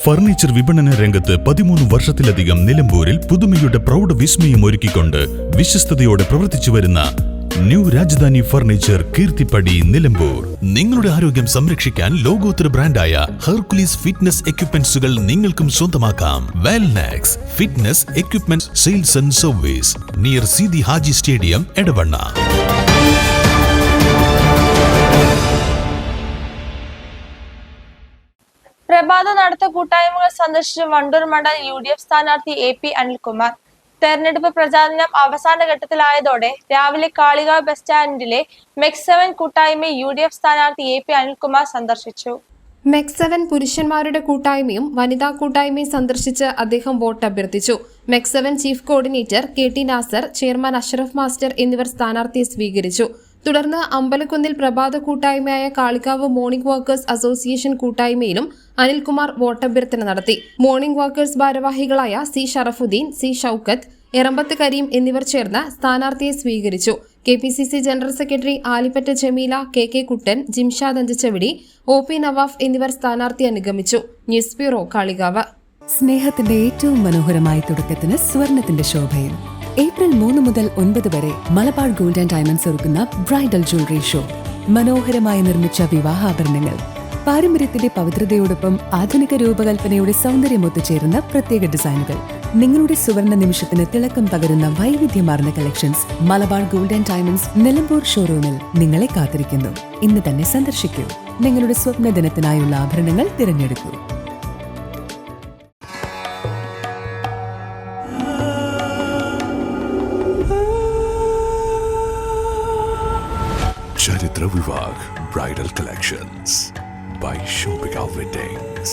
Furniture വിപണന രംഗത്ത് 13 വർഷത്തിലധികം നിലമ്പൂരിൽ പുതുമയുടെ പ്രൗഢ വിസ്മയം ഒരുക്കിക്കൊണ്ട് വിശ്വസ്തയോടെ പ്രവർത്തിച്ചു വരുന്ന ന്യൂ രാജധാനി ഫർണിച്ചർ കീർത്തിപ്പടി നിലമ്പൂർ. നിങ്ങളുടെ ആരോഗ്യം സംരക്ഷിക്കാൻ ലോകോത്തര ബ്രാൻഡായ ഹെർക്കുലീസ് ഫിറ്റ്നസ് എക്യുപ്മെന്റ്സുകൾ നിങ്ങൾക്കും സ്വന്തമാക്കാം. Wellnex fitness equipment sales and service near Seethi Haji stadium, Edavanna. പ്രഭാത നടത്ത കൂട്ടായ്മകൾ സന്ദർശിച്ച വണ്ടൂർ മണ്ഡലം UDF സ്ഥാനാർത്ഥി AP അനിൽകുമാർ. തെരഞ്ഞെടുപ്പ് പ്രചാരണം അവസാന ഘട്ടത്തിലായതോടെ രാവിലെ കാളികാവ് ബസ് സ്റ്റാൻഡിലെ MEX7 കൂട്ടായ്മ UDF സ്ഥാനാർത്ഥി AP അനിൽകുമാർ സന്ദർശിച്ചു. MEX7 പുരുഷന്മാരുടെ കൂട്ടായ്മയും വനിതാ കൂട്ടായ്മയും സന്ദർശിച്ച് അദ്ദേഹം വോട്ട് അഭ്യർത്ഥിച്ചു. MEX7 chief coordinator KT Nasar, chairman Ashraf master എന്നിവർ സ്ഥാനാർത്ഥിയെ സ്വീകരിച്ചു. തുടർന്ന് അമ്പലക്കുന്നിൽ പ്രഭാത കൂട്ടായ്മയായ കാളികാവ് മോർണിംഗ് വർക്കേഴ്സ് അസോസിയേഷൻ കൂട്ടായ്മയിലും അനിൽകുമാർ വോട്ടഭ്യർത്ഥന നടത്തി. മോർണിംഗ് വർക്കേഴ്സ് ഭാരവാഹികളായ C ഷറഫുദ്ദീൻ, C ഷൌക്കത്ത്, എറമ്പത്ത് കരീം എന്നിവർ ചേർന്ന് സ്ഥാനാർത്ഥിയെ സ്വീകരിച്ചു. KPCC general secretary Alipatta Jameela, KK Kuttan, Jimshad Anchachavidi, OP Navaf എന്നിവർ സ്ഥാനാർത്ഥിയെ അനുഗമിച്ചു. News bureau, Kalikavu. സ്നേഹത്തിന്റെ ഏറ്റവും മനോഹരമായ തുടക്കത്തിന് സ്വർണത്തിന്റെ ശോഭയും. ഏപ്രിൽ 3 മുതൽ 9 വരെ മലബാർ ഗോൾഡ് ആൻഡ് ഡയമണ്ട്സ് ഒരുക്കുന്ന ബ്രൈഡൽ ജ്വല്ലറി ഷോ. മനോഹരമായി നിർമ്മിച്ച വിവാഹാഭരണങ്ങൾ, പാരമ്പര്യത്തിന്റെ പവിത്രതയോടൊപ്പം ആധുനിക രൂപകൽപ്പനയുടെ സൗന്ദര്യം ഒത്തുചേരുന്ന പ്രത്യേക ഡിസൈനുകൾ, നിങ്ങളുടെ സുവർണ നിമിഷത്തിന് തിളക്കം പകരുന്ന വൈവിധ്യമാർന്ന collections Malabar gold and diamonds Nilambur ഷോറൂമിൽ നിങ്ങളെ കാത്തിരിക്കുന്നു. ഇന്ന് തന്നെ സന്ദർശിക്കൂ. നിങ്ങളുടെ സ്വപ്ന ദിനത്തിനായുള്ള ആഭരണങ്ങൾ തിരഞ്ഞെടുക്കൂ. Charitra Vivag Bridal Collections by Shobhika Weddings.